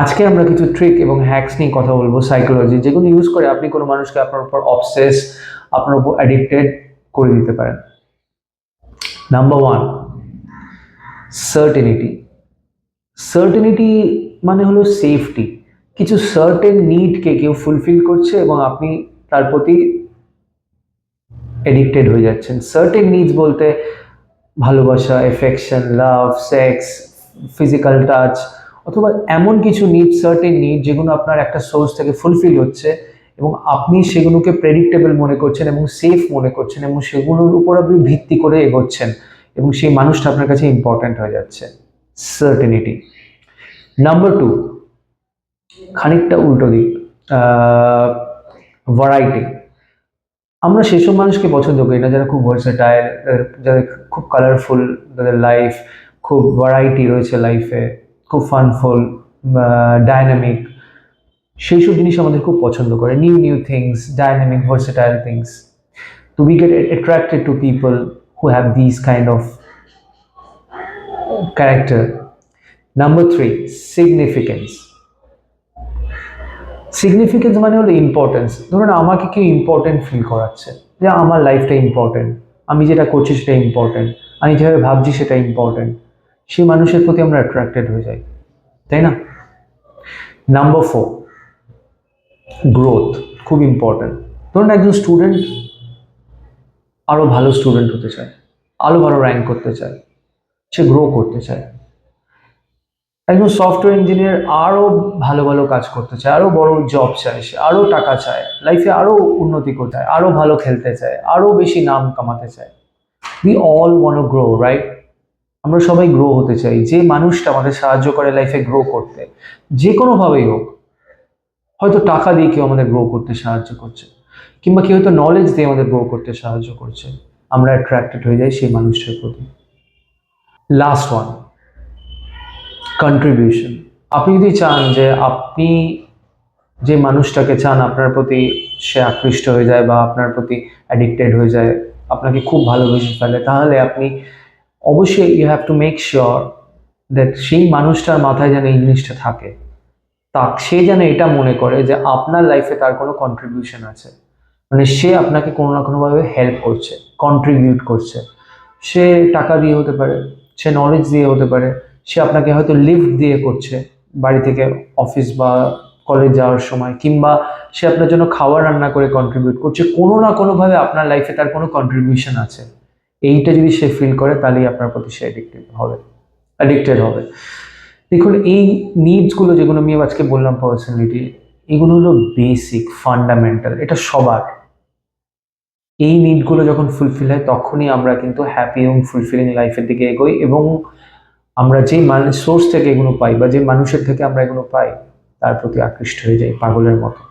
আজকে আমরা কিছু ট্রিক এবং হ্যাকস নিয়ে কথা বলবো সাইকোলজি, যেগুলো ইউজ করে আপনি কোনো মানুষকে আপনার উপর অবসেস, আপনার উপর অ্যাডিক্টেড করে দিতে পারেন। Number one, certainty. সার্টেনিটি মানে হলো সেফটি। কিছু সার্টেন নিডকে কেউ ফুলফিল করছে এবং আপনি তার প্রতি এডিক্টেড হয়ে যাচ্ছেন। সার্টেন নিডস বলতে ভালোবাসা, এফেকশন, লাভ, সেক্স, ফিজিক্যাল টাচ, অথবা এমন কিছু নিড, সার্টেন নিড যেগুলো আপনার একটা সোর্স থেকে ফুলফিল হচ্ছে এবং আপনি সেগুলোকে প্রেডিক্টেবল মনে করছেন এবং সেফ মনে করছেন এবং সেগুলোর উপর আপনি ভিত্তি করে এগোচ্ছেন এবং সেই মানুষটা আপনার কাছে ইম্পর্ট্যান্ট হয়ে যাচ্ছে। সার্টেনিটি। নাম্বার টু, খানিকটা উল্টো দিক, ভ্যারাইটি। আমরা সেসব মানুষকে পছন্দ করি না যারা খুব ভার্সেটাইল, যাদের খুব কালারফুল, যাদের লাইফ খুব ভ্যারাইটি রয়েছে, লাইফে খুব ফানফুল, ডাইনামিক। সেই সব জিনিস আমাদের খুব পছন্দ করে, new new things, dynamic, versatile things. তো we get attracted to people who have this kind of character. Number three, significance. Significance মানে হলো ইম্পর্টেন্স। ধরুন আমাকে কেউ ইম্পর্টেন্ট ফিল করাচ্ছে, যে আমার লাইফটা ইম্পর্টেন্ট, আমি যেটা করছি সেটা ইম্পর্টেন্ট, আমি যেভাবে ভাবছি সেটা ইম্পর্টেন্ট, সেই মানুষের প্রতি আমরা অ্যাট্রাক্টেড হয়ে যাই, তাই না? Number four, growth. খুব ইম্পর্টেন্ট। ধরুন একজন স্টুডেন্ট আরও ভালো স্টুডেন্ট হতে চায়, আরও ভালো র্যাঙ্ক করতে চায়, সে গ্রো করতে চায়। একজন সফটওয়্যার ইঞ্জিনিয়ার আরও ভালো ভালো কাজ করতে চায়, আরও বড় জব চায়, সে আরও টাকা চায়, লাইফে আরও উন্নতি করতে চায়, আরও ভালো খেলতে চায়, আরও বেশি নাম কামাতে চায়। We all want to grow, right? আমরা সবাই গ্রো হতে চাই। যে মানুষটা আমাদের সাহায্য করে লাইফে গ্রো করতে, যে কোনোভাবেই হোক, হয়তো টাকা দিয়ে কেউ আমাদের গ্রো করতে সাহায্য করছে, কিংবা কেউ হয়তো নলেজ দিয়ে আমাদের গ্রো করতে সাহায্য করছে, আমরা অ্যাট্রাক্টেড হয়ে যাই সেই মানুষটার প্রতি। Last one, contribution. আপনি যদি চান যে আপনি যে মানুষটাকে চান আপনার প্রতি সে আকৃষ্ট হয়ে যায় বা আপনার প্রতি অ্যাডিক্টেড হয়ে যায়, আপনাকে খুব ভালোবেসে ফেলে, তাহলে আপনি অবশ্যই you have to make sure that সেই মানুষটার মাথায় যেন এই জিনিসটা থাকে, তা সে যেন এটা মনে করে যে আপনার লাইফে তার কোনো কন্ট্রিবিউশন আছে, মানে সে আপনাকে কোনো না কোনোভাবে হেল্প করছে, কন্ট্রিবিউট করছে। সে টাকা দিয়ে হতে পারে, সে নলেজ দিয়ে হতে পারে, সে আপনাকে হয়তো লিফট দিয়ে করছে বাড়ি থেকে অফিস বা কলেজ যাওয়ার সময়, কিংবা সে আপনার জন্য খাবার রান্না করে কন্ট্রিবিউট করছে। কোনো না কোনোভাবে আপনার লাইফে তার কোনো কন্ট্রিবিউশন আছে। এইটা যদি সে ফিল করে, তাহলেই আপনার প্রতি সে অ্যাডিক্টেড হবে। দেখুন, এই নিডসগুলো যেগুলো আমি আজকে বললাম, পার্সোনালিটি, এগুলো হলো বেসিক, ফান্ডামেন্টাল, এটা সবার। এই নিডগুলো যখন ফুলফিল হয়, তখনই আমরা কিন্তু হ্যাপি এবং ফুলফিলিং লাইফের দিকে এগোই এবং আমরা যে সোর্স থেকে এগুলো পাই বা যে মানুষের থেকে আমরা এগুলো পাই, তার প্রতি আকৃষ্ট হয়ে যাই পাগলের মতো।